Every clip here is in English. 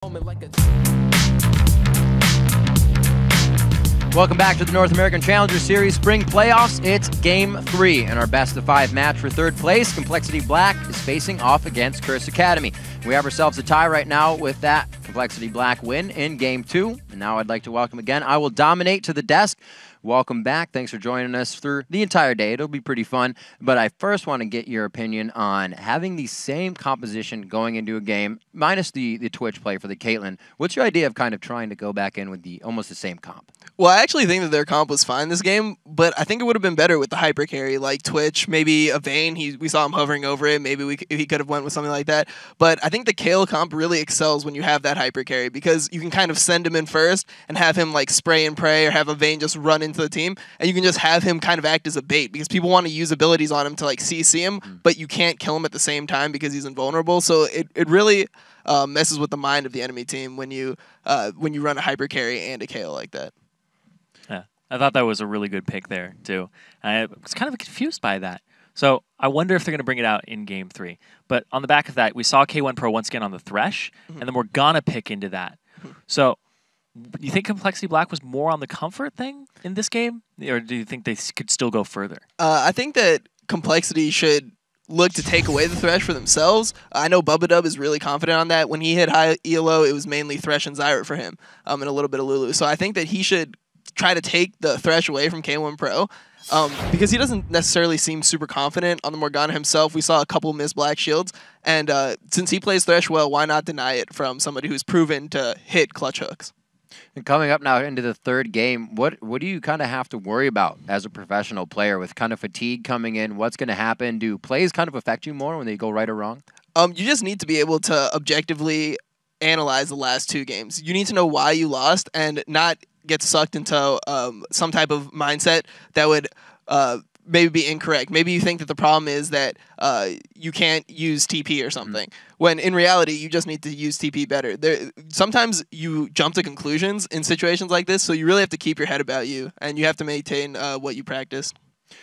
Welcome back to the North American Challenger Series Spring Playoffs. It's Game 3 in our best-of-5 match for third place. Complexity Black is facing off against Curse Academy. We have ourselves a tie right now with that Complexity Black win in Game 2. And now I'd like to welcome again, I Will Dominate to the desk. Welcome back. Thanks for joining us through the entire day. It'll be pretty fun. But I first want to get your opinion on having the same composition going into a game, minus the Twitch play for the Caitlyn. What's your idea of kind of trying to go back in with almost the same comp? Well, I actually think that their comp was fine this game, but I think it would have been better with the hyper carry, like Twitch, maybe a Vayne. We saw him hovering over it. Maybe he could have went with something like that. But I think the Kale comp really excels when you have that hyper carry because you can kind of send him in first and have him like spray and pray or have a Vayne just run into the team, and you can just have him kind of act as a bait because people want to use abilities on him to like CC him, but you can't kill him at the same time because he's invulnerable. So it really messes with the mind of the enemy team when you run a hyper carry and a Kale like that. Yeah, I thought that was a really good pick there, too. I was kind of confused by that. So I wonder if they're going to bring it out in Game 3. But on the back of that, we saw K1 Pro once again on the Thresh, and the Morgana pick into that. So do you think Complexity Black was more on the comfort thing in this game? Or do you think they could still go further? I think that Complexity should look to take away the Thresh for themselves. I know Bubbadub is really confident on that. When he hit high ELO, it was mainly Thresh and Zyra for him, and a little bit of Lulu. So I think that he should try to take the Thresh away from K1 Pro because he doesn't necessarily seem super confident on the Morgana himself. We saw a couple miss Black Shields, and since he plays Thresh well, why not deny it from somebody who's proven to hit clutch hooks? And coming up now into the third game, what do you kind of have to worry about as a professional player with kind of fatigue coming in? What's going to happen? Do plays kind of affect you more when they go right or wrong? You just need to be able to objectively analyze the last two games. You need to know why you lost and not get sucked into some type of mindset that would maybe be incorrect. Maybe you think that the problem is that you can't use TP or something, when in reality you just need to use TP better. Sometimes you jump to conclusions in situations like this, so you really have to keep your head about you, and you have to maintain what you practiced.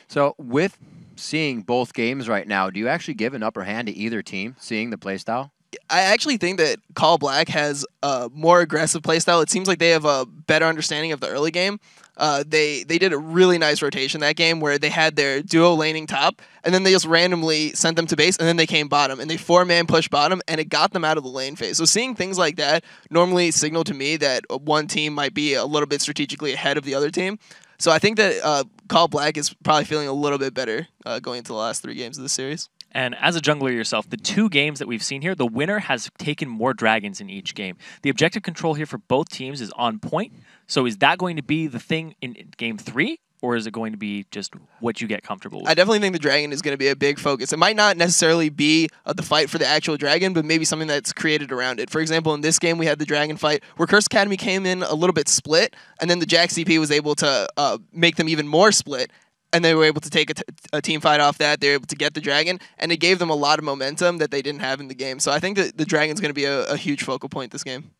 So with seeing both games right now, do you actually give an upper hand to either team, seeing the playstyle? I actually think that Call Black has a more aggressive playstyle. It seems like they have a better understanding of the early game. They did a really nice rotation that game where they had their duo laning top, and then they just randomly sent them to base, and then they came bottom, and they 4-man push bottom, and it got them out of the lane phase. So seeing things like that normally signal to me that one team might be a little bit strategically ahead of the other team. So I think that Call Black is probably feeling a little bit better going into the last 3 games of the series. And as a jungler yourself, the 2 games that we've seen here, the winner has taken more dragons in each game. The objective control here for both teams is on point. So is that going to be the thing in Game 3? Or is it going to be just what you get comfortable with? I definitely think the dragon is going to be a big focus. It might not necessarily be the fight for the actual dragon, but maybe something that's created around it. For example, in this game, we had the dragon fight where Curse Academy came in a little bit split, and then the Jack CP was able to make them even more split. And they were able to take a team fight off that. They were able to get the dragon, and it gave them a lot of momentum that they didn't have in the game. So I think that the dragon's going to be a huge focal point this game.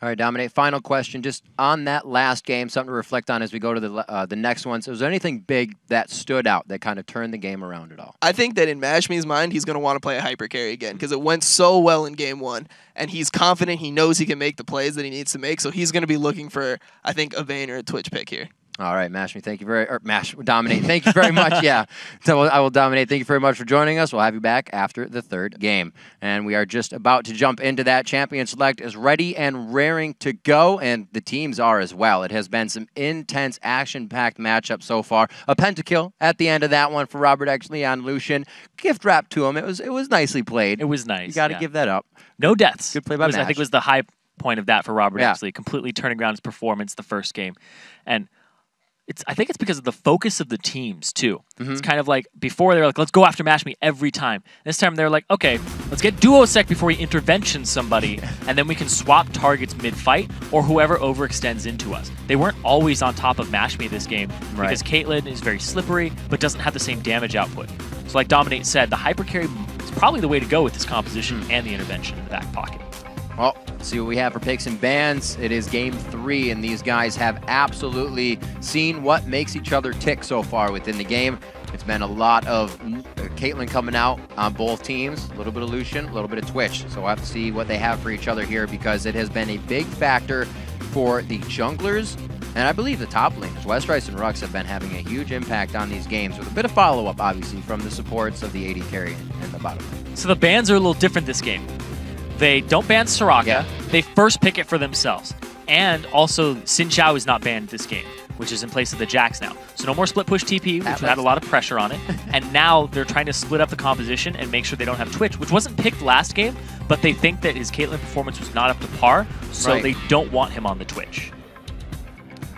All right, Dominate, final question. Just on that last game, something to reflect on as we go to the next one. So was there anything big that stood out that kind of turned the game around at all? I think that in Mashme's mind, he's going to want to play a hyper carry again because it went so well in Game 1, and he's confident. He knows he can make the plays that he needs to make, so he's going to be looking for, I think, a Vayne or a Twitch pick here. All right, Dominate, thank you very much. Yeah, so I Will Dominate. Thank you very much for joining us. We'll have you back after the third game. And we are just about to jump into that. Champion Select is ready and raring to go, and the teams are as well. It has been some intense, action-packed matchup so far. A pentakill at the end of that one for ROBERTxLEE on Lucian. Gift wrap to him. It was nicely played. It was nice. You got to give that up. No deaths. Good play by Mash. I think it was the high point of that for ROBERTxLEE, completely turning around his performance the first game. And I think it's because of the focus of the teams, too. It's kind of like, before they were like, let's go after Mashme every time. This time they're like, okay, let's get Duocek before we intervention somebody, and then we can swap targets mid-fight, or whoever overextends into us. They weren't always on top of Mashme this game, because Caitlyn is very slippery, but doesn't have the same damage output. So like Dominate said, the hyper carry is probably the way to go with this composition and the intervention in the back pocket. Well, let's see what we have for picks and bans. It is Game 3, and these guys have absolutely seen what makes each other tick so far within the game. It's been a lot of Caitlyn coming out on both teams. A little bit of Lucian, a little bit of Twitch. So we'll have to see what they have for each other here because it has been a big factor for the junglers. And I believe the top laners, Westrice and Rhux, have been having a huge impact on these games with a bit of follow-up, obviously, from the supports of the AD carry and the bottom lane. So the bans are a little different this game. They don't ban Soraka. Yeah. They first pick it for themselves. And also, Zhao is not banned this game, which is in place of the Jax now. So no more split push TP, which had a lot of pressure on it. And now they're trying to split up the composition and make sure they don't have Twitch, which wasn't picked last game, but they think that his Caitlyn performance was not up to par, so they don't want him on the Twitch.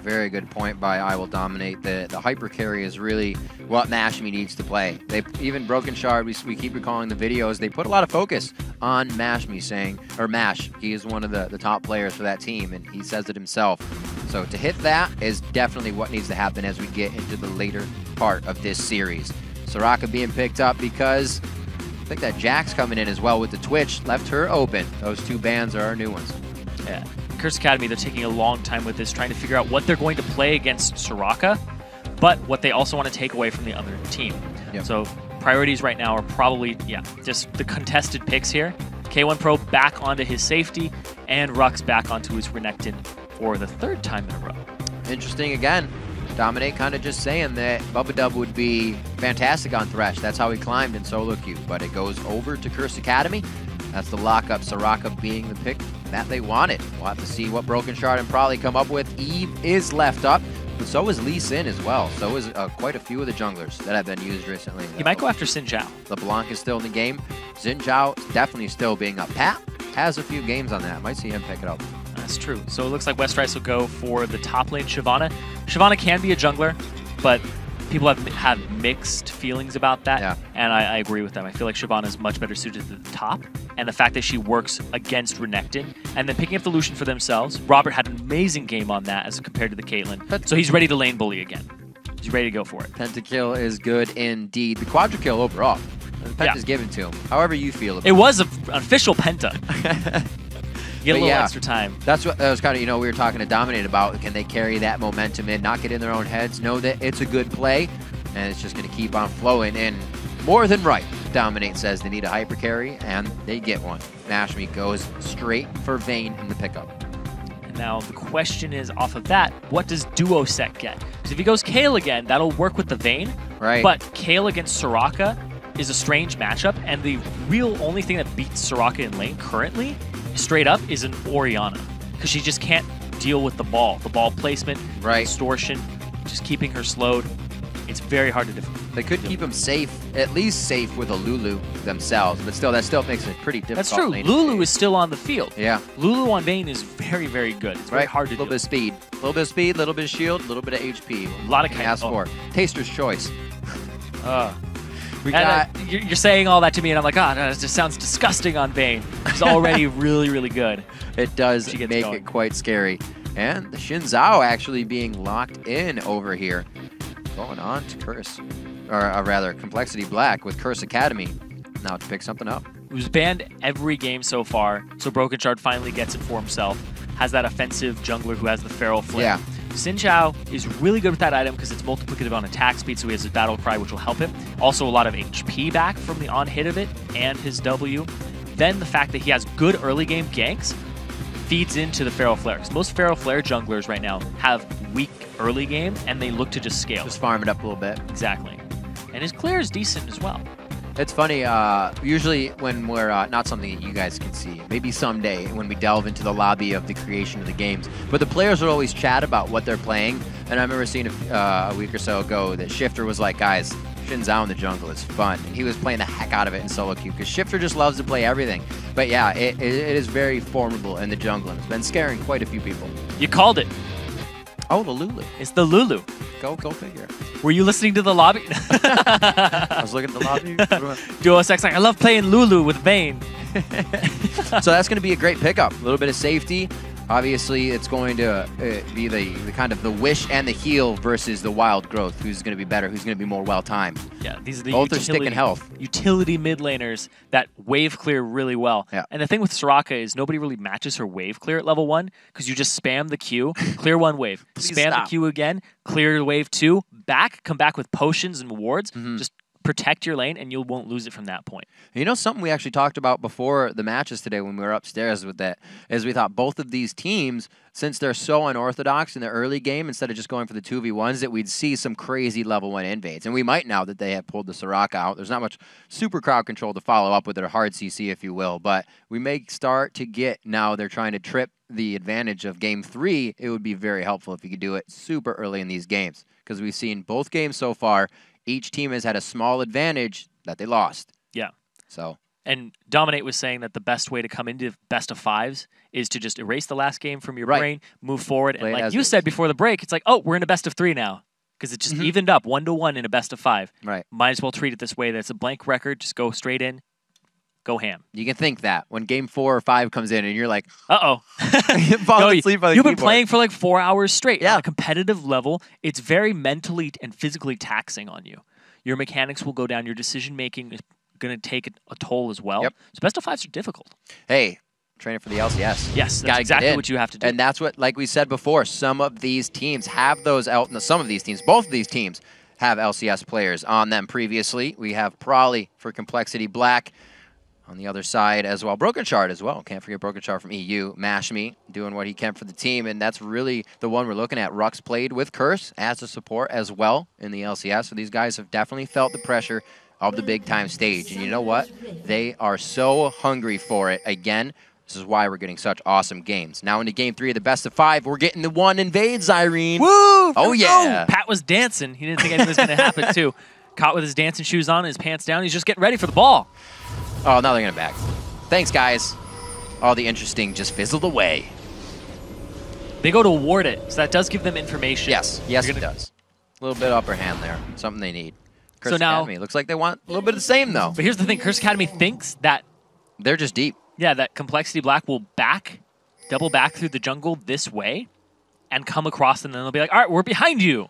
Very good point by I Will Dominate. The hyper carry is really what Mashmi needs to play. They even Brokenshard, we keep recalling the videos, they put a lot of focus on Mashmi saying, or Mash, he is one of the top players for that team, and he says it himself. So to hit that is definitely what needs to happen as we get into the later part of this series. Soraka being picked up because I think that Jax coming in as well with the Twitch left her open. Those two bans are our new ones. Yeah. Curse Academy, they're taking a long time with this, trying to figure out what they're going to play against Soraka, but what they also want to take away from the other team. Yep. So priorities right now are probably, just the contested picks here. K1 Pro back onto his safety, and Rhux back onto his Renekton for the third time in a row. Interesting again. Dominate kind of just saying that Bubbadub would be fantastic on Thresh. That's how he climbed in solo queue, but it goes over to Curse Academy. That's the lockup, Soraka being the pick that they wanted. We'll have to see what Brokenshard and probably come up with. Eve is left up, but so is Elise in as well. So is quite a few of the junglers that have been used recently. He might go after Zhao. LeBlanc is still in the game. Zhao is definitely still being up. Pat has a few games on that. Might see him pick it up. That's true. So it looks like Westrice will go for the top lane Shyvana. Shyvana can be a jungler, but people have mixed feelings about that, and I agree with them. I feel like Shyvana is much better suited to the top, and the fact that she works against Renekton, and then picking up the Lucian for themselves. Robert had an amazing game on that as compared to the Caitlyn, so he's ready to lane bully again. He's ready to go for it. Pentakill is good indeed. The quadra-kill overall. The penta's given to him. However you feel about it. It was an official penta. Get a little extra time. That's what that was kind of, we were talking to Dominate about. Can they carry that momentum in, not get in their own heads, know that it's a good play, and it's just going to keep on flowing. And more than right, Dominate says they need a hyper carry, and they get one. Mashmi goes straight for Vayne in the pickup. And now the question is, off of that, what does Duocek get? Because if he goes Kale again, that'll work with the Vayne. Right. But Kale against Soraka is a strange matchup, and the real only thing that beats Soraka in lane currently, straight up, is an Orianna, because she just can't deal with the ball placement, distortion, just keeping her slowed. It's very hard to defend. They could keep him safe, at least safe with a Lulu themselves, but still, that still makes it pretty difficult. That's true. Lulu is still on the field. Yeah. Lulu on Vayne is very, very good. It's very hard to do. A little bit of speed. A little bit of speed, a little bit of shield, a little bit of HP. A lot of chaos for. Taster's choice. You're saying all that to me, and I'm like, no, it just sounds disgusting on Vayne. It's already really, really good. It does make it quite scary. And the Zhao actually being locked in over here. Going on to Curse, or rather, Complexity Black with Curse Academy. Now to pick something up. It was banned every game so far, so Brokenshard finally gets it for himself. Has that offensive jungler who has the Feral Flame. Yeah. Zhao is really good with that item because it's multiplicative on attack speed, so he has his battle cry, which will help him. Also, a lot of HP back from the on-hit of it and his W. Then the fact that he has good early game ganks feeds into the Feral Flare. Because most Feral Flare junglers right now have weak early game, and they look to just scale. Just farm it up a little bit. Exactly. And his clear is decent as well. It's funny, usually when we're, not something that you guys can see, maybe someday when we delve into the lobby of the creation of the games, but the players would always chat about what they're playing, and I remember seeing a week or so ago that Shifter was like, guys, Zhao in the jungle is fun, and he was playing the heck out of it in solo queue, because Shifter just loves to play everything. But yeah, it is very formidable in the jungle, and it's been scaring quite a few people. You called it. Oh, the Lulu. It's the Lulu. Go figure. Were you listening to the lobby? I was looking at the lobby. Duocek's like, I love playing Lulu with Vayne. So that's going to be a great pickup. A little bit of safety. Obviously, it's going to be the kind of the wish and the heal versus the wild growth. Who's going to be better? Who's going to be more well-timed? Yeah, these are the both are sticking health. Utility mid laners that wave clear really well. Yeah. And the thing with Soraka is nobody really matches her wave clear at level 1 because you just spam the Q, clear one wave, spam the Q again, clear wave 2, come back with potions and wards, just protect your lane, and you won't lose it from that point. You know, something we actually talked about before the matches today when we were upstairs with that is we thought both of these teams, since they're so unorthodox in the early game, instead of just going for the 2v1s, that we'd see some crazy level 1 invades. And we might now that they have pulled the Soraka out. There's not much super crowd control to follow up with it, or hard CC, if you will. But we may start to get, now they're trying to trip the advantage of game 3. It would be very helpful if you could do it super early in these games. Because we've seen both games so far, each team has had a small advantage that they lost. Yeah. So. And Dominate was saying that the best way to come into best of 5s is to just erase the last game from your brain, move forward. Play and like you said before the break, it's like, oh, we're in a best of 3 now. Because it just evened up 1-1 in a best of 5. Right. Might as well treat it this way. That's a blank record. Just go straight in. Go ham. You can think that when game 4 or 5 comes in and you're like, uh-oh. falling asleep on the You've been keyboard. playing for like 4 hours straight. Yeah. On a competitive level, it's very mentally and physically taxing on you. Your mechanics will go down. Your decision-making is going to take a toll as well. Yep. So best of 5s are difficult. Hey, training for the LCS. Yes, that's Gotta exactly what you have to do. And that's what, like we said before, some of these teams have those, some of these teams, both of these teams have LCS players on them previously. We have Probably for Complexity Black on the other side as well. Brokenshard as well. Can't forget Brokenshard from EU. Mashme doing what he can for the team, and that's really the one we're looking at. Rhux played with Curse as a support as well in the LCS, so these guys have definitely felt the pressure of the big-time stage. And you know what? They are so hungry for it. Again, this is why we're getting such awesome games. Now into Game 3 of the best of 5, we're getting the 1 invade, Zyrene. Woo! Oh, yeah. Pat was dancing. He didn't think anything was going to happen, too. Caught with his dancing shoes on, his pants down. He's just getting ready for the ball. Oh, now they're going to back. Thanks, guys. All the interesting just fizzled away. They go to ward it, so that does give them information. Yes, it does. A little bit upper hand there. Something they need. Curse So now- Academy. Looks like they want a little bit of the same, though. But here's the thing. Curse Academy thinks that, They're just deep. yeah, that Complexity Black will double back through the jungle this way and come across, and then they'll be like, all right, we're behind you,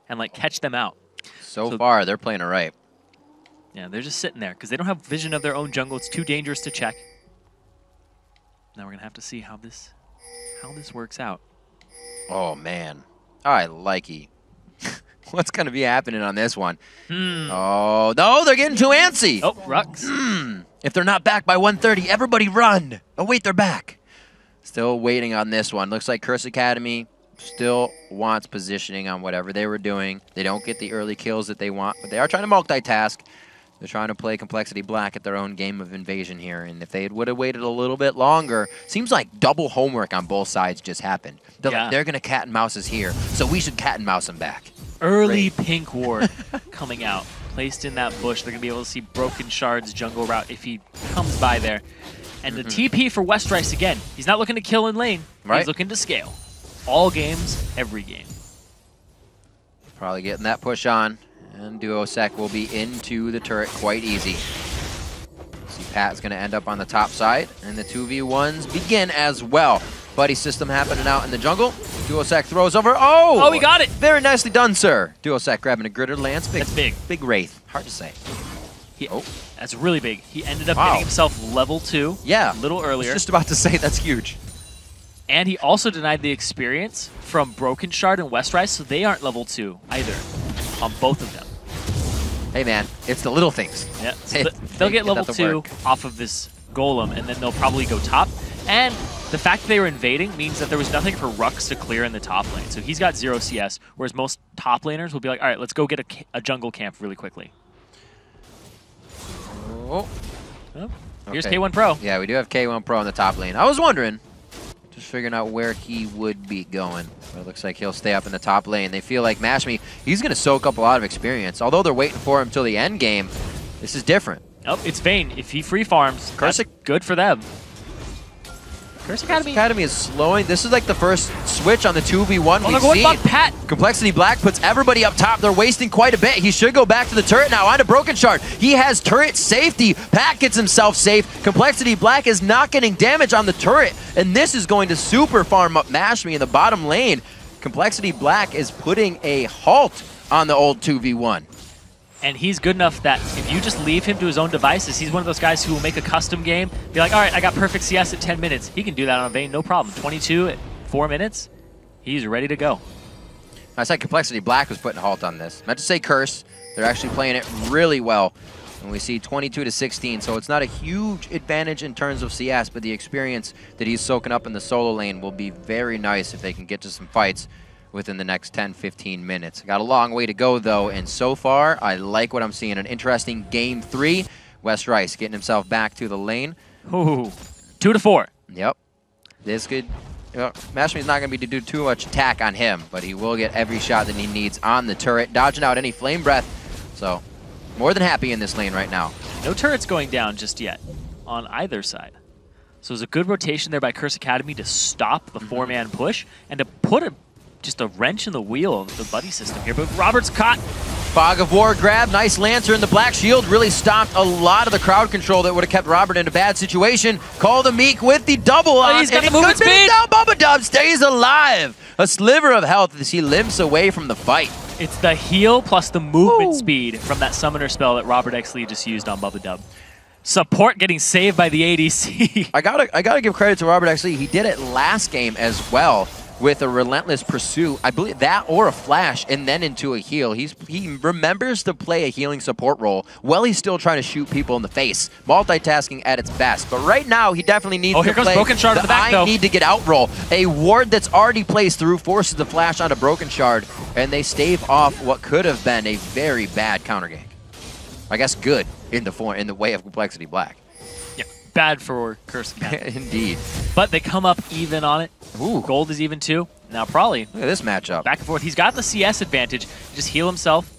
and like catch them out. So far, they're playing it right. Yeah, they're just sitting there because they don't have vision of their own jungle. It's too dangerous to check. Now we're going to have to see how this works out. Oh, man. I like it. What's going to be happening on this one? Oh, no, they're getting too antsy. Oh, Rhux. If they're not back by 1:30, everybody run. Oh, wait, they're back. Still waiting on this one. Looks like Curse Academy still wants positioning on whatever they were doing. They don't get the early kills that they want, but they are trying to multitask. They're trying to play Complexity Black at their own game of invasion here, and if they would have waited a little bit longer, seems like double homework on both sides just happened. They're like, they're going to cat and mouse us here, so we should cat and mouse them back. Early pink ward coming out, placed in that bush. They're going to be able to see Brokenshard's jungle route if he comes by there. And the TP for Westrice again. He's not looking to kill in lane. Right. He's looking to scale. All games, every game. Probably getting that push on. And Duocek will be into the turret quite easy. See, Pat's going to end up on the top side, and the 2v1s begin as well. Buddy system happening out in the jungle. Duocek throws over. Oh! Oh, he got it! Very nicely done, sir. Duocek grabbing a gritter lance. That's big. Big Wraith. Hard to say. That's really big. He ended up getting himself level 2 a little earlier. I was just about to say that's huge. And he also denied the experience from Brokenshard and Westrice, so they aren't level 2 either on both of them. Hey, man, it's the little things. Yeah, so they'll get level 2 off of this golem, and then they'll probably go top. And the fact that they were invading means that there was nothing for Rhux to clear in the top lane. So he's got 0 CS, whereas most top laners will be like, all right, let's go get a jungle camp really quickly. Oh. Here's K1 Pro. Yeah, we do have K1 Pro in the top lane. I was wondering, just figuring out where he would be going. But it looks like he'll stay up in the top lane. They feel like Mashme, he's going to soak up a lot of experience. Although they're waiting for him till the end game, this is different. Oh, it's Vayne. If he free farms, that's good for them. Curse Academy is slowing. This is like the first switch on the 2v1 we've seen. Fuck Pat. Complexity Black puts everybody up top. They're wasting quite a bit. He should go back to the turret now. On to Brokenshard. He has turret safety. Pat gets himself safe. Complexity Black is not getting damage on the turret. And this is going to super farm up Mashme in the bottom lane. Complexity Black is putting a halt on the old 2v1. And he's good enough that if you just leave him to his own devices, he's one of those guys who will make a custom game, be like, all right, I got perfect CS at 10 minutes. He can do that on Vayne, no problem. 22 at 4 minutes, he's ready to go. I said Complexity Black was putting a halt on this. Meant to say Curse. They're actually playing it really well. And we see 22-16, so it's not a huge advantage in terms of CS, but the experience that he's soaking up in the solo lane will be very nice if they can get to some fights within the next 10-15 minutes. Got a long way to go, though, and so far, I like what I'm seeing. An interesting Game 3. Westrice getting himself back to the lane. Ooh, 2-4. Yep. This could... Mashme's not going to be to do too much attack on him, but he will get every shot that he needs on the turret, dodging out any Flame Breath. So, more than happy in this lane right now. No turrets going down just yet on either side. So there's a good rotation there by Curse Academy to stop the four-man push and to put just a wrench in the wheel of the buddy system here. But Robert's caught. Fog of War grab, nice Lantern. The Black Shield really stopped a lot of the crowd control that would have kept Robert in a bad situation. Call the Meek with the double on. He's got the movement speed. Bubbadub stays alive. A sliver of health as he limps away from the fight. It's the heal plus the movement speed from that summoner spell that ROBERTxLEE just used on Bubbadub. Support getting saved by the ADC. I gotta give credit to ROBERTxLEE. He did it last game as well with a Relentless Pursuit. I believe that or a flash and then into a heal. He remembers to play a healing support role while he's still trying to shoot people in the face. Multitasking at its best. But right now, he definitely needs to play Brokenshard in the back, though. I need to get out roll. A ward that's already placed through forces the flash onto Brokenshard, and they stave off what could have been a very bad counter gank. I guess good in the way of Complexity Black. Yeah, bad for Curse Academy. Indeed. But they come up even on it. Ooh. Gold is even too. Now probably. Look at this matchup. Back and forth. He's got the CS advantage. Just heal himself.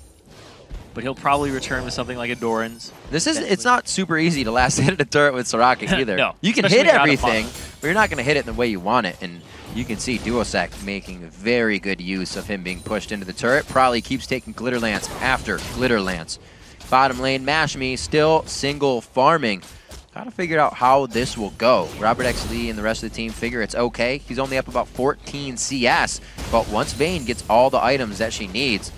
But he'll probably return with something like a Doran's. It's not super easy to last hit a turret with Soraka either. No, you can hit everything, but you're not going to hit it in the way you want it. And you can see Duocek making very good use of him being pushed into the turret. Probably keeps taking Glitter Lance after Glitter Lance. Bottom lane, Mashme still single farming. Gotta figure out how this will go. ROBERTxLEE and the rest of the team figure it's okay. He's only up about 14 CS, but once Vayne gets all the items that she needs,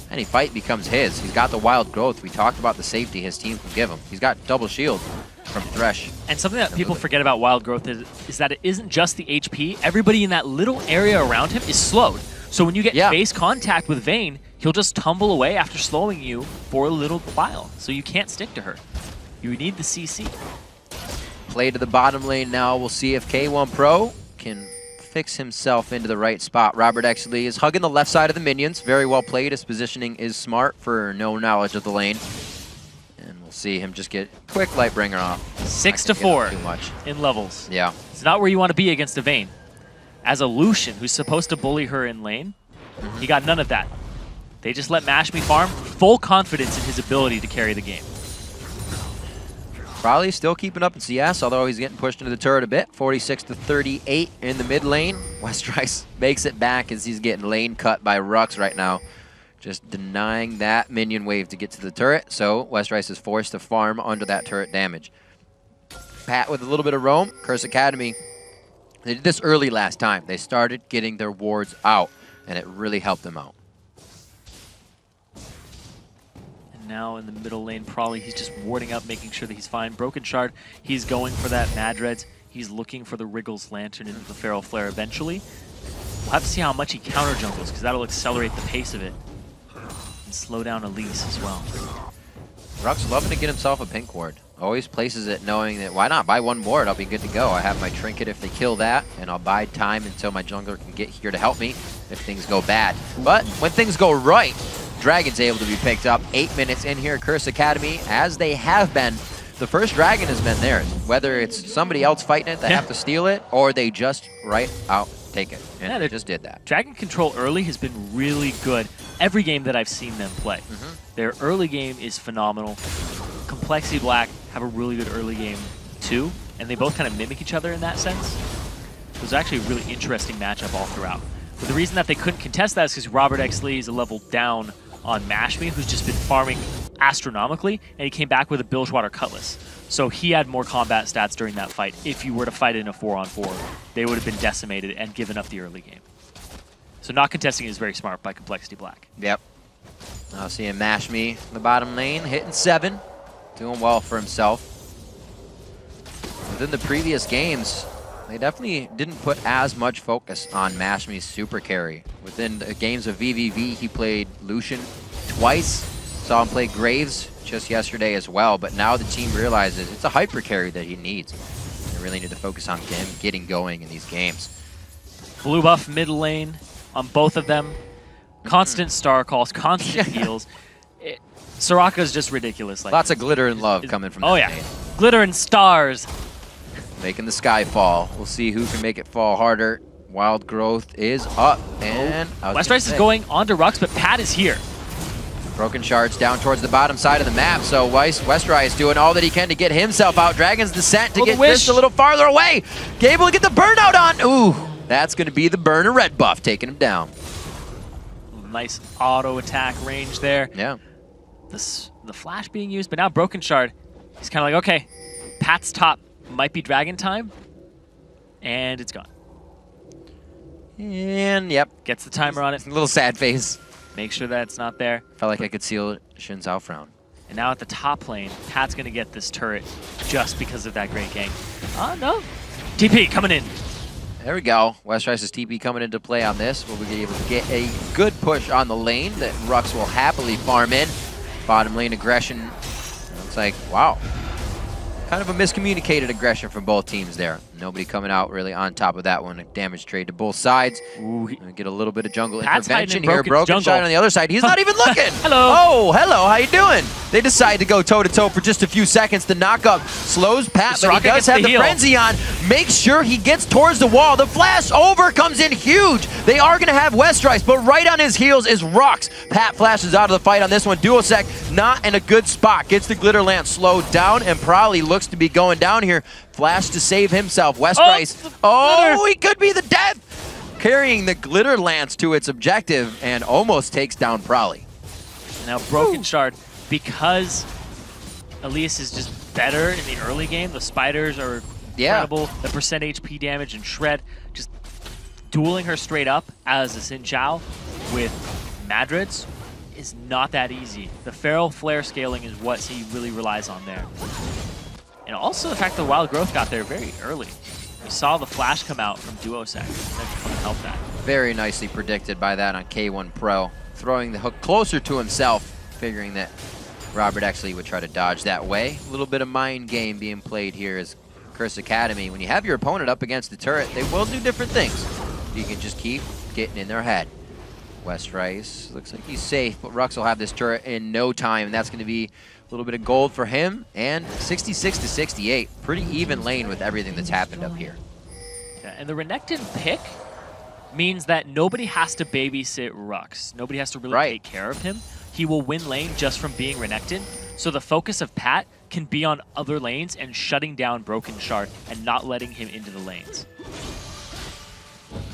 any fight becomes his. He's got the wild growth. We talked about the safety his team can give him. He's got double shield from Thresh. And something that people forget about wild growth is that it isn't just the HP. Everybody in that little area around him is slowed. So when you get face contact with Vayne, he'll just tumble away after slowing you for a little while. So you can't stick to her. You need the CC. Play to the bottom lane now. We'll see if K1 Pro can fix himself into the right spot. ROBERTxLEE is hugging the left side of the minions. Very well played. His positioning is smart for no knowledge of the lane. And we'll see him just get quick Lightbringer off. 6-4 too much in levels. Yeah. It's not where you want to be against a Vayne. As a Lucian, who's supposed to bully her in lane, he got none of that. They just let Mashme farm. Full confidence in his ability to carry the game. Probably still keeping up in CS, although he's getting pushed into the turret a bit. 46-38 in the mid lane. Westrice makes it back as he's getting lane cut by Rhux right now. Just denying that minion wave to get to the turret, so Westrice is forced to farm under that turret damage. Pat with a little bit of roam. Curse Academy, they did this early last time. They started getting their wards out, and it really helped them out. Now in the middle lane, probably he's just warding up, making sure that he's fine. Brokenshard, he's going for that Madreds. He's looking for the Wriggles Lantern into the Feral Flare eventually. We'll have to see how much he counter jungles, because that'll accelerate the pace of it. And slow down Elise as well. Rhux loving to get himself a pink ward. Always places it knowing that, why not? Buy one ward, I'll be good to go. I have my trinket if they kill that, and I'll bide time until my jungler can get here to help me if things go bad. But when things go right, Dragon's able to be picked up. 8 minutes in here, Curse Academy, as they have been. The first Dragon has been theirs. Whether it's somebody else fighting it that have to steal it, or they just right out take it. And they just did that. Dragon control early has been really good. Every game that I've seen them play. Their early game is phenomenal. Complexity Black have a really good early game too, and they both kind of mimic each other in that sense. It was actually a really interesting matchup all throughout. But the reason that they couldn't contest that is because ROBERTxLEE is a level down on Mashme, who's just been farming astronomically, and he came back with a Bilgewater Cutlass. So he had more combat stats during that fight. If you were to fight in a 4-on-4, they would have been decimated and given up the early game. So not contesting is very smart by Complexity Black. Yep. Now seeing Mashme in the bottom lane, hitting 7. Doing well for himself. Within the previous games, they definitely didn't put as much focus on Mashmi's super carry. Within the games of VVV, he played Lucian twice. Saw him play Graves just yesterday as well, but now the team realizes it's a hyper carry that he needs. They really need to focus on him getting going in these games. Blue buff mid lane on both of them. Constant star calls, constant heals. Soraka's just ridiculous. Like, lots of glitter and love coming from that name. Glitter and stars. Making the sky fall. We'll see who can make it fall harder. Wild Growth is up, and Westrice is going on to Rhux, but Pat is here. Brokenshard's down towards the bottom side of the map, so Westrice doing all that he can to get himself out. Dragon's Descent to get this a little farther away. Able to get the burnout on. Ooh, that's going to be the burner red buff taking him down. Nice auto attack range there. Yeah. The flash being used, but now Brokenshard, he's kind of like, okay, Pat's top might be dragon time, and it's gone. And yep, gets the timer on it. A little sad face. Make sure that it's not there. Felt like I could seal Shin Zhao frown. And now at the top lane, Pat's gonna get this turret just because of that great gank. Oh no, TP coming in. There we go. Westrice's TP coming into play on this. We'll be able to get a good push on the lane that Rhux will happily farm in. Bottom lane aggression. Looks like, wow. Kind of a miscommunicated aggression from both teams there. Nobody coming out really on top of that one. A damage trade to both sides. Ooh, get a little bit of jungle intervention here. Brokenshard on the other side. He's not even looking. Hello. Oh, hello. How you doing? They decide to go toe-to-toe for just a few seconds. The knockup slows Pat, but he does have the frenzy on. Makes sure he gets towards the wall. The flash over comes in huge. They are going to have Westrice, but right on his heels is Rhux. Pat flashes out of the fight on this one. Duocek not in a good spot. Gets the glitter lance slowed down and probably looks to be going down here. Flash to save himself. Westrice. Oh, he could be the death. Carrying the glitter lance to its objective and almost takes down Prolly. Now Brokenshard, because Elise is just better in the early game. The spiders are incredible. The percent HP damage and shred. Just dueling her straight up as a Xin Zhao with Madrids is not that easy. The Feral Flare scaling is what he really relies on there. And also the fact that Wild Growth got there very early. We saw the flash come out from Duocek. That helped that. Very nicely predicted by that on K1 Pro. Throwing the hook closer to himself, figuring that ROBERTxLEE would try to dodge that way. A little bit of mind game being played here as Curse Academy. When you have your opponent up against the turret, they will do different things. You can just keep getting in their head. Westrice looks like he's safe, but Rhux will have this turret in no time, and that's going to be a little bit of gold for him, and 66 to 68. Pretty even lane with everything that's happened up here. Yeah, and the Renekton pick means that nobody has to babysit Rhux. Nobody has to really take care of him. He will win lane just from being Renekton. So the focus of Pat can be on other lanes and shutting down Brokenshard and not letting him into the lanes.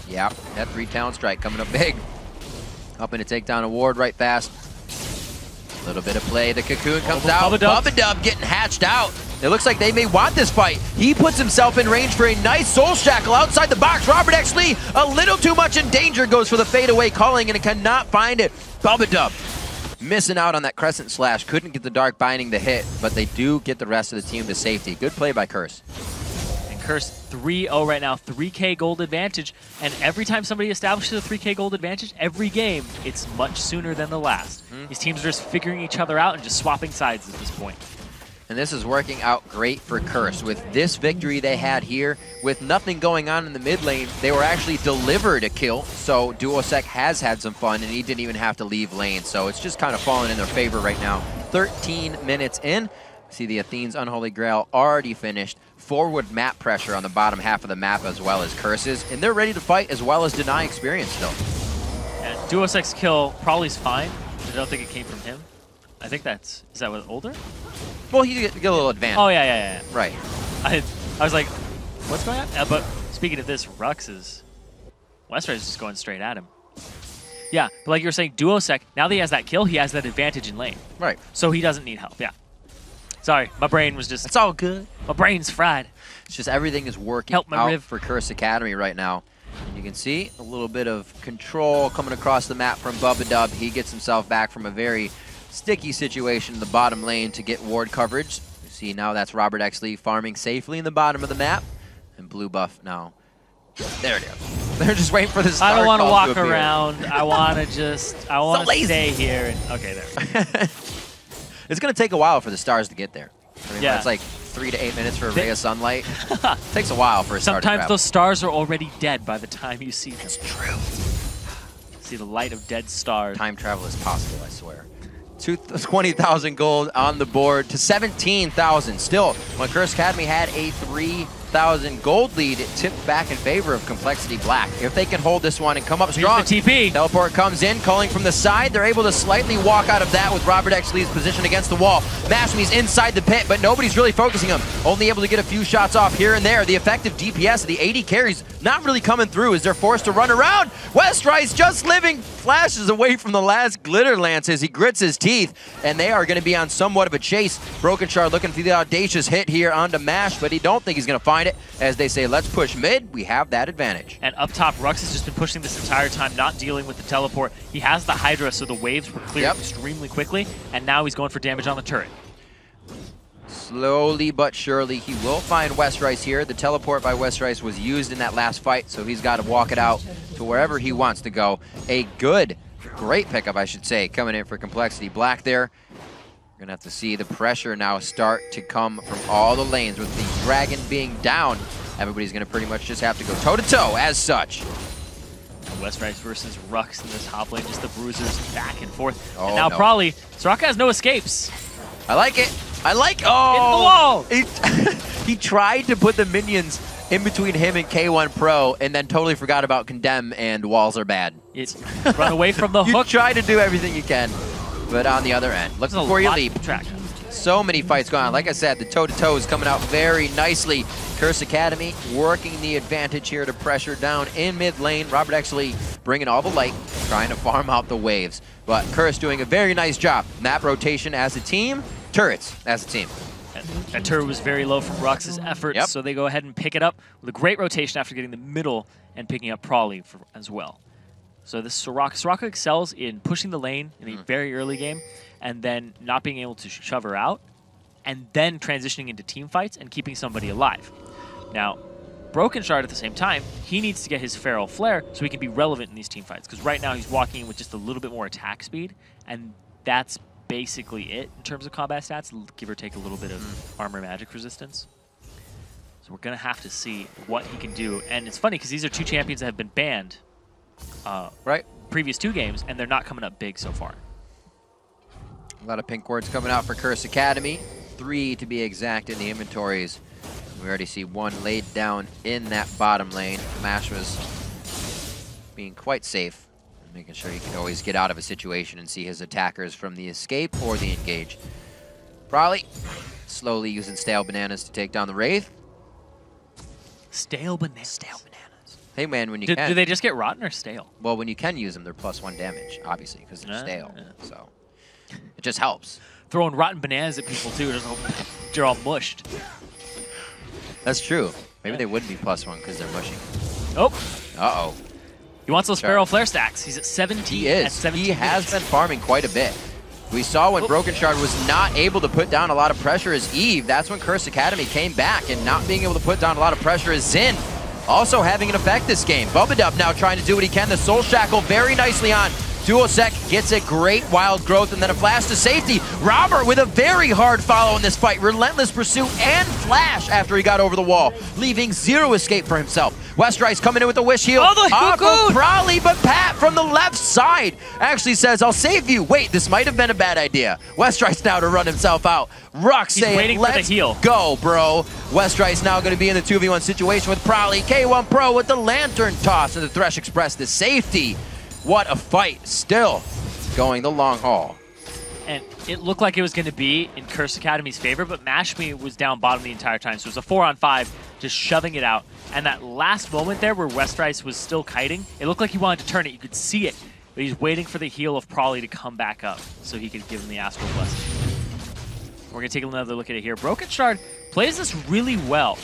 Yeah, that 3-talent strike coming up big. Hoping to take down a ward right fast. A little bit of play. The cocoon comes out. Bubbadub getting hatched out. It looks like they may want this fight. He puts himself in range for a nice soul shackle outside the box. ROBERTxLEE a little too much in danger. Goes for the fadeaway calling and cannot find it. Bubbadub missing out on that crescent slash. Couldn't get the dark binding to hit, but they do get the rest of the team to safety. Good play by Curse. And Curse 3-0 right now, 3K gold advantage. And every time somebody establishes a 3K gold advantage, every game, it's much sooner than the last. These teams are just figuring each other out and just swapping sides at this point. And this is working out great for Curse. With this victory they had here, with nothing going on in the mid lane, they were actually delivered a kill. So Duocek has had some fun, and he didn't even have to leave lane. So it's just kind of falling in their favor right now. 13 minutes in. See the Athene's Unholy Grail already finished. Forward map pressure on the bottom half of the map as well as Curse's. And they're ready to fight as well as deny experience still. And Duocek's kill probably is fine. I don't think it came from him. I think is that what, older? Well, he get a little advantage. Oh, yeah. Right. I was like, what's going on? But speaking of this, Westrice is just going straight at him. Yeah, but like you were saying, Duocek, now that he has that kill, he has that advantage in lane. Right. So he doesn't need help, yeah. Sorry, my brain was just... It's all good. My brain's fried. It's just everything is working out for Curse Academy right now. And you can see a little bit of control coming across the map from Bubbadub. He gets himself back from a very sticky situation in the bottom lane to get ward coverage. You see now that's ROBERTxLEE farming safely in the bottom of the map. And blue buff now. There it is. They're just waiting for the star. I don't want to walk appear. around. I want to stay here. And, okay, there. It's going to take a while for the stars to get there. I mean, Yeah. it's like 3 to 8 minutes for a ray of sunlight. It takes a while for a star to Sometimes travel. those stars are already dead by the time you see them. It's true. See the light of dead stars. Time travel is possible, I swear. 20,000 gold on the board to 17,000. Still, when Curse Academy had a 3,000 gold lead, it tipped back in favor of Complexity Black. If they can hold this one and come up strong, Here's the TP. Teleport comes in, calling from the side. They're able to slightly walk out of that with ROBERTxLEE's position against the wall. Mashmi's inside the pit, but nobody's really focusing him. Only able to get a few shots off here and there. The effective DPS of the 80 carries not really coming through as they're forced to run around. Westrice just living, flashes away from the last glitter lance as he grits his teeth, and they are going to be on somewhat of a chase. Brokenshard looking for the audacious hit here onto Mash, but he don't think he's going to find it. As they say, let's push mid. We have that advantage. And up top, Rhux has just been pushing this entire time, not dealing with the teleport. He has the Hydra, so the waves were cleared extremely quickly, and now he's going for damage on the turret. Slowly but surely, he will find Westrice here. The teleport by Westrice was used in that last fight, so he's got to walk it out to wherever he wants to go. A great pickup, I should say, coming in for Complexity Black there. We're going to have to see the pressure now start to come from all the lanes. With the Dragon being down, everybody's going to pretty much just have to go toe-to-toe as such. Westrice versus Rhux in this top lane, just the bruisers back and forth. Oh, and now no. probably, Soraka has no escapes. I like it. I like Oh! Hit the wall! He tried to put the minions in between him and K1 Pro and then totally forgot about Condemn and walls are bad. Run away from the You hook. try to do everything you can, but on the other end, look before you leap. So many fights going on. Like I said, the toe-to-toe is coming out very nicely. Curse Academy working the advantage here to pressure down in mid lane. ROBERTxLEE bringing all the light, trying to farm out the waves. But Curse doing a very nice job. Map rotation as a team, turrets as a team. That turret was very low from Rhux's efforts, so they go ahead and pick it up with a great rotation after getting the middle and picking up Probably as well. So this Soraka excels in pushing the lane in a very early game and then not being able to shove her out and then transitioning into team fights and keeping somebody alive. Now, Brokenshard at the same time, he needs to get his Feral Flare so he can be relevant in these team fights, because right now he's walking in with just a little bit more attack speed, and that's basically it in terms of combat stats, give or take a little bit of armor magic resistance. So we're going to have to see what he can do. And it's funny because these are two champions that have been banned previous 2 games, and they're not coming up big so far. A lot of pink words coming out for Curse Academy. 3 to be exact in the inventories. We already see 1 laid down in that bottom lane. Mash was being quite safe, making sure he could always get out of a situation and see his attackers from the escape or the engage. Probably slowly using stale bananas to take down the Wraith. Stale bananas. Stale bananas. Hey man, when you can. Do they just get rotten or stale? Well, when you can use them, they're +1 damage, obviously, because they're stale. So it just helps. Throwing rotten bananas at people too, they're all mushed. That's true. Maybe they wouldn't be +1 because they're mushing. Oh. Uh-oh. He wants those Feral Flare stacks. He's at 17. He is. At 17 he has been farming quite a bit. We saw when Brokenshard was not able to put down a lot of pressure as Eve. That's when Curse Academy came back, and not being able to put down a lot of pressure as Xin. Also having an effect this game. Bubbadub now trying to do what he can. The Soul Shackle very nicely on. Duocek gets a great wild growth and then a flash to safety. Robert with a very hard follow in this fight. Relentless pursuit and flash after he got over the wall, leaving 0 escape for himself. Westrice coming in with the wish heal. Oh, the Aqua Probably, but Pat from the left side actually says, I'll save you. Wait, this might have been a bad idea. Westrice now to run himself out. Rhux saying, let's go, bro. Westrice now going to be in the 2v1 situation with Probably. K1 Pro with the lantern toss and the Thresh Express to safety. What a fight, still going the long haul. And it looked like it was going to be in Curse Academy's favor, but Mashmi was down bottom the entire time, so it was a 4-on-5, just shoving it out. And that last moment there where Westrice was still kiting, it looked like he wanted to turn it, you could see it, but he's waiting for the heal of Probably to come back up so he could give him the Astral Blessing. We're going to take another look at it here. Brokenshard plays this really well.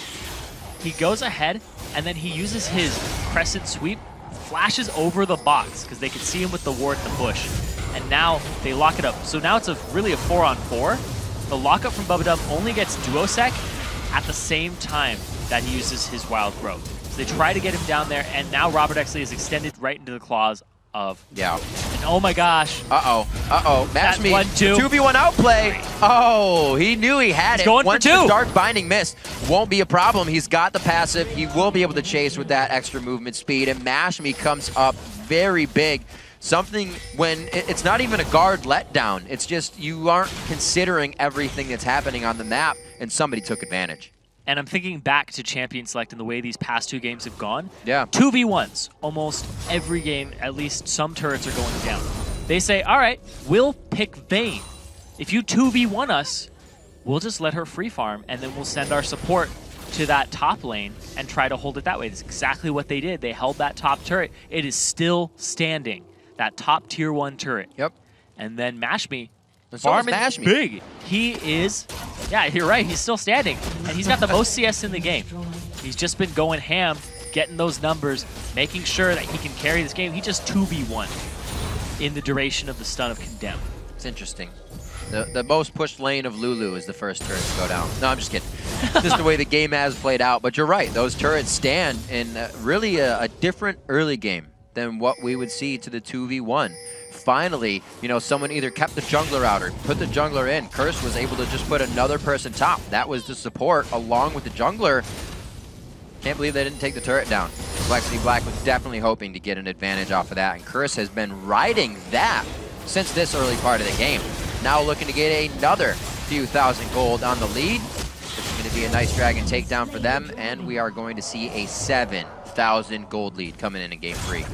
He goes ahead, and then he uses his Crescent Sweep, flashes over the box because they can see him with the ward in the bush, and now they lock it up. So now it's really a 4-on-4. The lockup from Bubbadub only gets Duocek at the same time that he uses his wild growth. So they try to get him down there, and now ROBERTxLEE is extended right into the claws of. Yeah. And oh my gosh. Match me. 1-2. 2v1 outplay. Oh, he knew he had it. Going Once for 2. the Dark Binding missed, won't be a problem. He's got the passive. He will be able to chase with that extra movement speed, and Mash Me comes up very big. Something when it's not even a guard letdown. It's just you aren't considering everything that's happening on the map, and somebody took advantage. And I'm thinking back to Champion Select and the way these past 2 games have gone. Yeah. 2v1s, almost every game, at least some turrets are going down. They say, all right, we'll pick Vayne. If you 2v1 us, we'll just let her free farm, and then we'll send our support to that top lane and try to hold it that way. That's exactly what they did. They held that top turret. It is still standing, that top tier 1 turret. Yep. And then Mash Me. Mash Me. Big. He is, yeah, you're right. He's still standing, and he's got the most CS in the game. He's just been going ham, getting those numbers, making sure that he can carry this game. He just 2v1 in the duration of the stun of Condemn. It's interesting. The most pushed lane of Lulu is the first turret to go down. No, I'm just kidding. Just the way the game has played out. But you're right. Those turrets stand in really a different early game than what we would see to the 2v1. Finally, you know, someone either kept the jungler out or put the jungler in. Curse was able to just put another person top. That was the support along with the jungler. Can't believe they didn't take the turret down. CLB Black was definitely hoping to get an advantage off of that, and Curse has been riding that since this early part of the game. Now looking to get another few thousand gold on the lead. It's going to be a nice dragon takedown for them, and we are going to see a 7,000 gold lead coming in game 3. You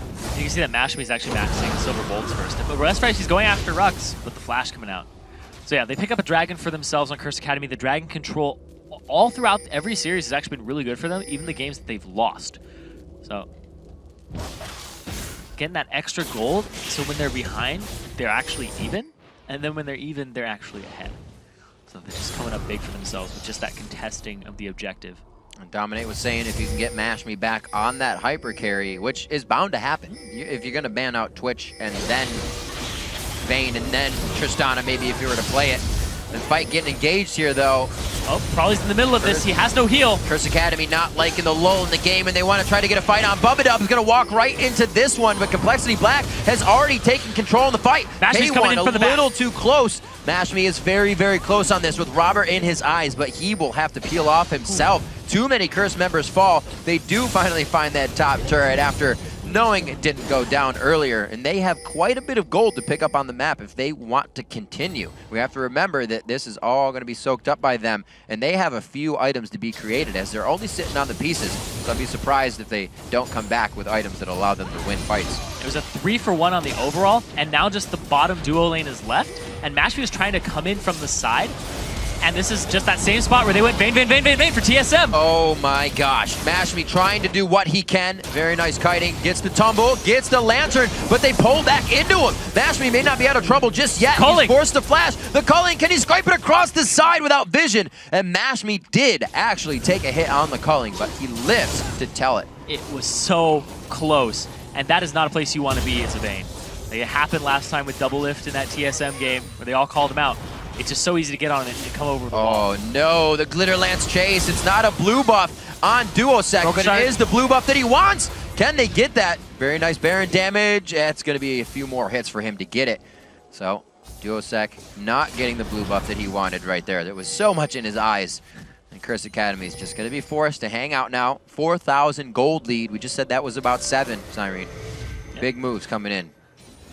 can see that Mash Me is actually maxing Silver Bolts first. But Westrice, he's going after Rhux with the flash coming out. So yeah, they pick up a dragon for themselves on Curse Academy. The dragon control all throughout every series has actually been really good for them, even the games that they've lost. So getting that extra gold, so when they're behind, they're actually even. And then when they're even, they're actually ahead. So they're just coming up big for themselves with just that contesting of the objective. And Dominate was saying if you can get Mash Me back on that hyper carry, which is bound to happen. If you're going to ban out Twitch and then Vayne and then Tristana, maybe if you were to play it. The fight getting engaged here, though. Oh, Probably's in the middle of this. He has no heal. Curse Academy not liking the lull in the game, and they want to try to get a fight on. Bubbadub is going to walk right into this one, but CLB Black has already taken control in the fight. Kayvan coming in for the little too close. Mash Me is very, very close on this with Robert in his eyes, but he will have to peel off himself. Too many Curse members fall. They do finally find that top turret after knowing it didn't go down earlier, and they have quite a bit of gold to pick up on the map if they want to continue. We have to remember that this is all going to be soaked up by them, and they have a few items to be created as they're only sitting on the pieces, so I'd be surprised if they don't come back with items that allow them to win fights. It was a 3-for-1 on the overall, and now just the bottom duo lane is left, and Mash Me was trying to come in from the side, and this is just that same spot where they went Vayne for TSM. Oh my gosh. Mash Me trying to do what he can. Very nice kiting. Gets the tumble, gets the lantern, but they pull back into him. Mash Me may not be out of trouble just yet. Culling. He's forced to flash. The culling, can he scrape it across the side without vision? And Mash Me did actually take a hit on the culling, but he lives to tell it. It was so close, and that is not a place you want to be as a Vayne. It happened last time with Double Lift in that TSM game where they all called him out. It's just so easy to get on it and come over the wall. Oh no, the Glitter Lance chase. It's not a blue buff on Duocek, but it is the blue buff that he wants. Can they get that? Very nice Baron damage. It's going to be a few more hits for him to get it. So Duocek not getting the blue buff that he wanted right there. There was so much in his eyes. And Curse Academy is just going to be forced to hang out now. 4,000 gold lead. We just said that was about 7, Cyrene. Yep. Big moves coming in.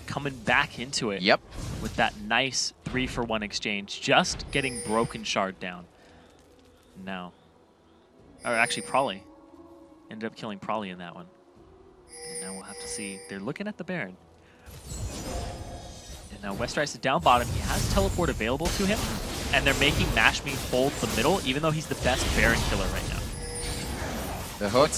Coming back into it. Yep. With that nice 3-for-1 exchange, just getting Brokenshard down. Now, or actually Probably ended up killing Probly in that one. And now we'll have to see. They're looking at the Baron. And now Westrice is down bottom. He has teleport available to him, and they're making Mash Me hold the middle, even though he's the best Baron killer right now. The hook,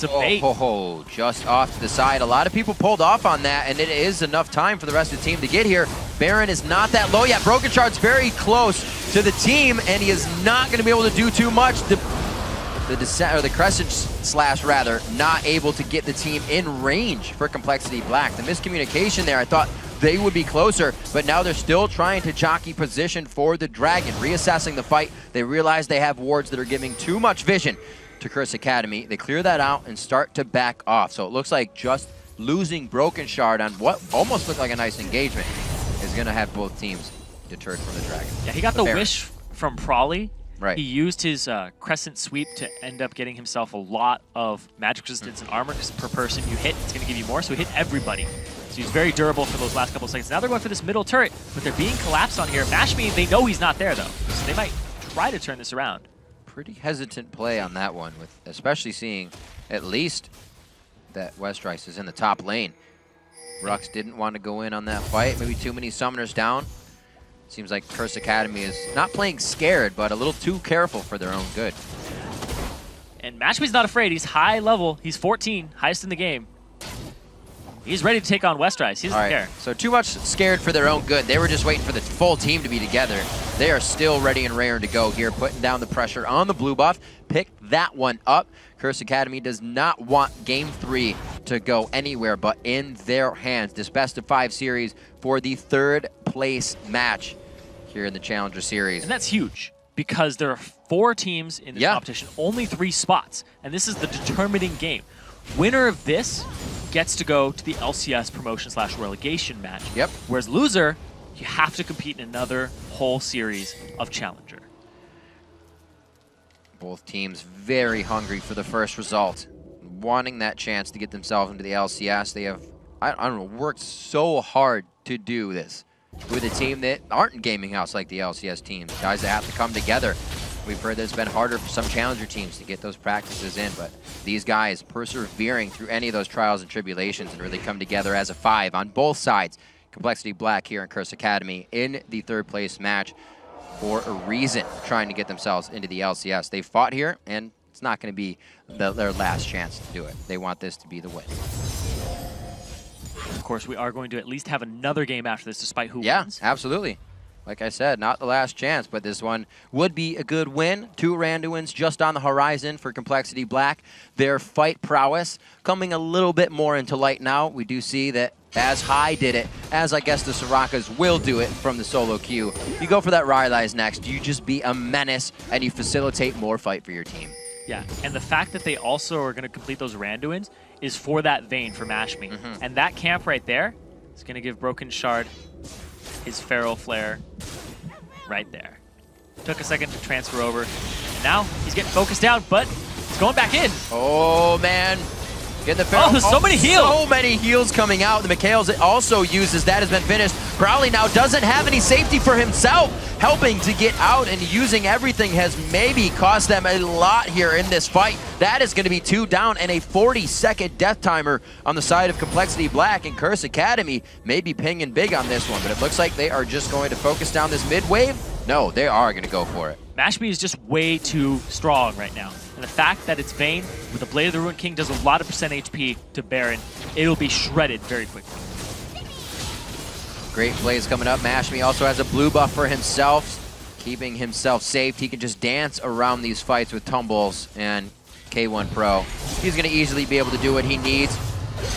just off to the side. A lot of people pulled off on that, and it is enough time for the rest of the team to get here. Baron is not that low yet. Brokenshard's very close to the team, and he is not going to be able to do too much. The Crescent Slash, rather, not able to get the team in range for CLB Black. The miscommunication there, I thought they would be closer, but now they're still trying to jockey position for the Dragon. Reassessing the fight, they realize they have wards that are giving too much vision. to Curse Academy. They clear that out and start to back off. So it looks like just losing Brokenshard on what almost looked like a nice engagement is going to have both teams deterred from the Dragon. Yeah, he got the wish from Prawley. Right. He used his Crescent Sweep to end up getting himself a lot of magic resistance and armor, because per person you hit, it's going to give you more, so he hit everybody. So he's very durable for those last couple of seconds. Now they're going for this middle turret, but they're being collapsed on here. Mashme, they know he's not there, though, so they might try to turn this around. Pretty hesitant play on that one, with especially seeing at least that Westrice is in the top lane. Rhux didn't want to go in on that fight. Maybe too many summoners down. Seems like Curse Academy is not playing scared, but a little too careful for their own good. And Mashme's not afraid. He's high level. He's 14, highest in the game. He's ready to take on Westrice. He doesn't care. So too much scared for their own good. They were just waiting for the full team to be together. They are still ready and raring to go here, putting down the pressure on the blue buff. Pick that one up. Curse Academy does not want Game 3 to go anywhere but in their hands. This best-of-5 series for the 3rd place match here in the Challenger Series. And that's huge, because there are 4 teams in this competition, only 3 spots, and this is the determining game. Winner of this gets to go to the LCS promotion/relegation match. Yep. Whereas loser, you have to compete in another whole series of Challenger. Both teams very hungry for the first result, wanting that chance to get themselves into the LCS. They have, I don't know, worked so hard to do this with a team that aren't in gaming house like the LCS teams. Guys that have to come together. We've heard that it's been harder for some Challenger teams to get those practices in, but these guys persevering through any of those trials and tribulations and really come together as a 5 on both sides. Complexity Black here in Curse Academy in the 3rd place match for a reason, trying to get themselves into the LCS. They fought here, and it's not going to be their last chance to do it. They want this to be the win. Of course, we are going to at least have another game after this, despite who wins. Yeah, absolutely. Like I said, not the last chance, but this one would be a good win. 2 Randuins just on the horizon for Complexity Black. Their fight prowess coming a little bit more into light now. We do see that as High did it, as I guess the Sorakas will do it from the solo queue. You go for that Rylai's next, you just be a menace and you facilitate more fight for your team. Yeah, and the fact that they also are going to complete those Randuins is for that Vayne for Mashme. And that camp right there is going to give Brokenshard his Feral Flare right there. Took a second to transfer over, and now he's getting focused out, but it's going back in. Oh, man. Get the Feral. Oh, there's so many heals. So many heals coming out. The Mikhail's also uses. That has been finished. Crowley now doesn't have any safety for himself. Helping to get out and using everything has maybe cost them a lot here in this fight. That is going to be 2 down and a 40-second death timer on the side of Complexity Black, and Curse Academy may be pinging big on this one, but it looks like they are just going to focus down this mid wave. No, they are going to go for it. Mashme is just way too strong right now. And the fact that it's Vayne with the Blade of the Ruined King does a lot of percent HP to Baron, it'll be shredded very quickly. Great plays coming up. Mashme also has a blue buff for himself, keeping himself safe. He can just dance around these fights with tumbles, and K1 Pro, he's going to easily be able to do what he needs.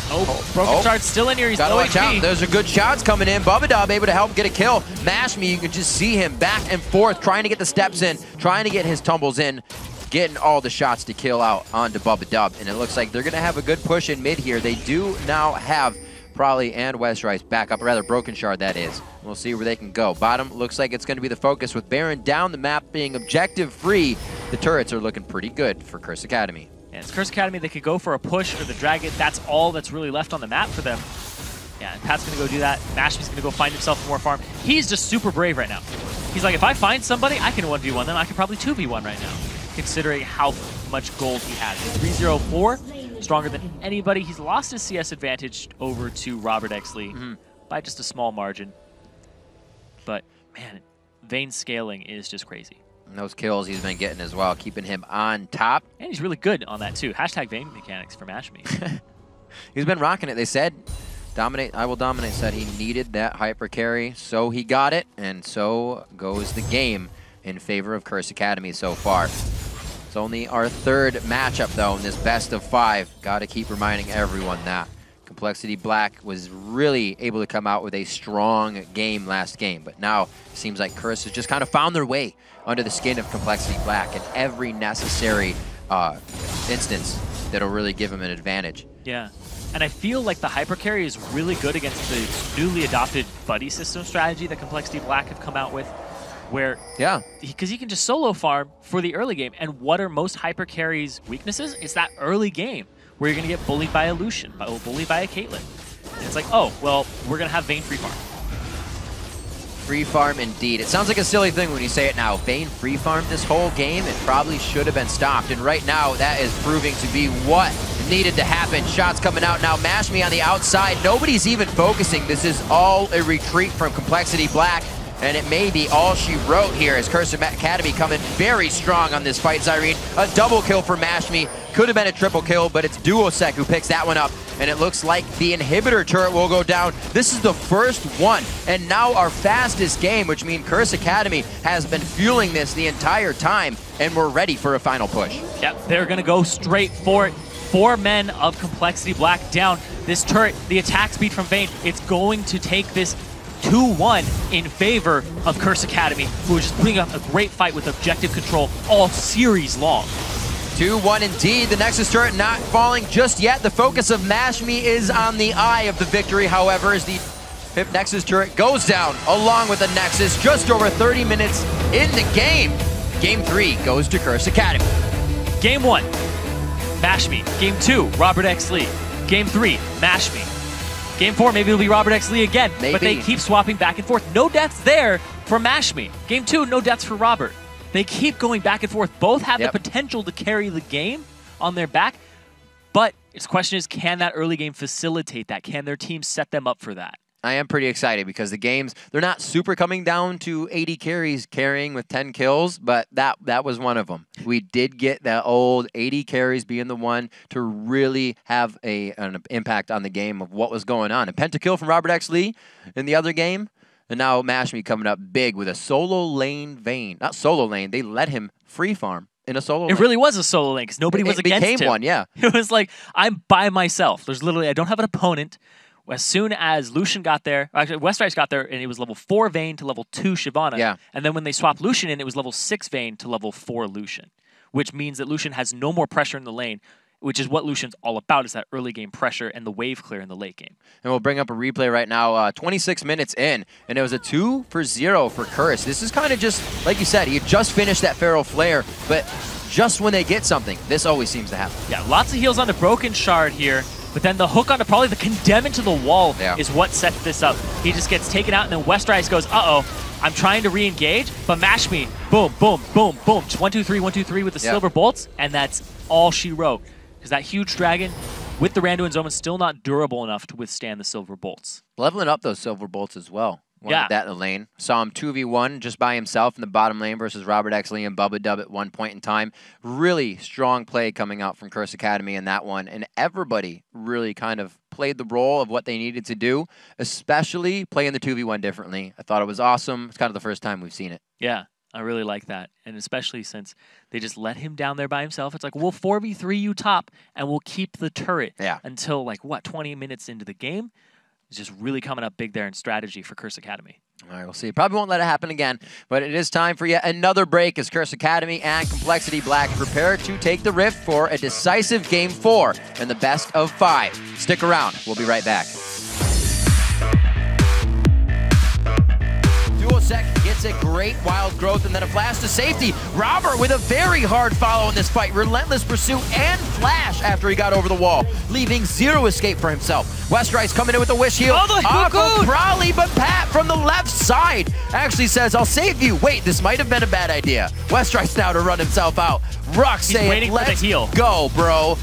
Brokenshard's still in here. He's gotta low watch out. Those are good shots coming in. Bubbadub able to help get a kill. Mashme, you can just see him back and forth, trying to get the steps in, trying to get his tumbles in, getting all the shots to kill out onto Bubbadub. And it looks like they're going to have a good push in mid here. They do now have Prawley and Westrice back up, or rather Brokenshard, that is. We'll see where they can go. Bottom looks like it's going to be the focus, with Baron down the map being objective free. The turrets are looking pretty good for Curse Academy. And it's Curse Academy. They could go for a push or the dragon. That's all that's really left on the map for them. Yeah, and Pat's going to go do that. Mashme's going to go find himself more farm. He's just super brave right now. He's like, if I find somebody, I can 1v1 them. I can probably 2v1 right now, considering how much gold he has. 304, stronger than anybody. He's lost his CS advantage over to ROBERTxLEE by just a small margin. But, man, Vayne's scaling is just crazy. And those kills he's been getting as well, keeping him on top. And he's really good on that, too. Hashtag Vayne mechanics for Mashme. He's been rocking it. They said, dominate, I will dominate, said he needed that hyper carry, so he got it, and so goes the game in favor of Curse Academy so far. It's only our 3rd matchup, though, in this best of 5. Got to keep reminding everyone that. Complexity Black was really able to come out with a strong game last game, but now it seems like Curse has just kind of found their way under the skin of Complexity Black, and every necessary instance that'll really give him an advantage. Yeah. And I feel like the hyper carry is really good against the newly adopted buddy system strategy that Complexity Black have come out with, where because he can just solo farm for the early game. And what are most hyper carries' weaknesses? It's that early game where you're going to get bullied by a Lucian, bullied by a Caitlyn. And it's like, oh, well, we're going to have Vayne free farm. Free farm indeed. It sounds like a silly thing when you say it now. Vayne free farmed this whole game. It probably should have been stopped. And right now, that is proving to be what needed to happen. Shots coming out now. Mash Me on the outside. Nobody's even focusing. This is all a retreat from Complexity Black. And it may be all she wrote here as Curse Academy coming very strong on this fight, Zyrene. A double kill for Mash Me. Could have been a triple kill, but it's Duocek who picks that one up. And it looks like the inhibitor turret will go down. This is the first one. And now our fastest game, which means Curse Academy has been fueling this the entire time. And we're ready for a final push. Yep, they're going to go straight for it. 4 men of Complexity Black down. This turret, the attack speed from Vayne, it's going to take this 2-1 in favor of Curse Academy, who is just putting up a great fight with objective control all series long. 2-1 indeed. The Nexus turret not falling just yet. The focus of Mash Me is on the eye of the victory, however, as the 5th Nexus turret goes down along with the Nexus just over 30 minutes in the game. Game 3 goes to Curse Academy. Game 1, Mash Me. Game 2, ROBERTxLEE. Game 3, Mash Me. Game 4, maybe it'll be ROBERTxLEE again, but they keep swapping back and forth. No deaths there for Mash Me. Game 2, no deaths for Robert. They keep going back and forth. Both have the potential to carry the game on their back, but its question is, can that early game facilitate that? Can their team set them up for that? I am pretty excited because the games, they're not super coming down to 80 carries carrying with 10 kills, but that was one of them. We did get that old 80 carries being the one to really have an impact on the game of what was going on. A pentakill from ROBERTxLEE in the other game, and now Mash Me coming up big with a solo lane Vayne. Not solo lane, they let him free farm in a solo lane. It really was a solo lane because nobody was against him. It became one, yeah. It was like, I'm by myself. There's literally, I don't have an opponent. As soon as Lucian got there, actually Westrice got there, and it was level 4 Vayne to level 2 Shyvana. Yeah. And then when they swapped Lucian in, it was level 6 Vayne to level 4 Lucian, which means that Lucian has no more pressure in the lane, which is what Lucian's all about, is that early game pressure and the wave clear in the late game. And we'll bring up a replay right now, 26 minutes in, and it was a 2-for-0 for Curse. This is kind of just, like you said, he just finished that Feral Flare, but just when they get something, this always seems to happen. Yeah, lots of heals on the Brokenshard here. But then the hook onto probably the condemn into the wall is what sets this up. He just gets taken out, and then Westrice goes, uh-oh, I'm trying to re-engage, but Mash Me, boom, boom, boom, boom. Just 1-2-3, 1-2-3 with the silver bolts, and that's all she wrote. Because that huge dragon with the Randuin's Omen still not durable enough to withstand the silver bolts. Leveling up those silver bolts as well. Wanted that in the lane. Saw him 2v1 just by himself in the bottom lane versus ROBERTxLEE and Bubbadub at one point in time. Really strong play coming out from Curse Academy in that one. And everybody really kind of played the role of what they needed to do, especially playing the 2v1 differently. I thought it was awesome. It's kind of the first time we've seen it. Yeah, I really like that. And especially since they just let him down there by himself. It's like, we'll 4v3 you top, and we'll keep the turret until, like, what, 20 minutes into the game? It's just really coming up big there in strategy for Curse Academy. All right, we'll see. Probably won't let it happen again, but it is time for yet another break as Curse Academy and Complexity Black prepare to take the Rift for a decisive Game 4 in the best of 5. Stick around. We'll be right back. Duocek gets a great wild growth and then a flash to safety. Robert with a very hard follow in this fight. Relentless pursuit and flash after he got over the wall, leaving zero escape for himself. Westrice coming in with a wish heal. Probably, but Pat from the left side actually says, I'll save you. Wait, this might have been a bad idea. Westrice now to run himself out. Rhux saying, let's go, bro.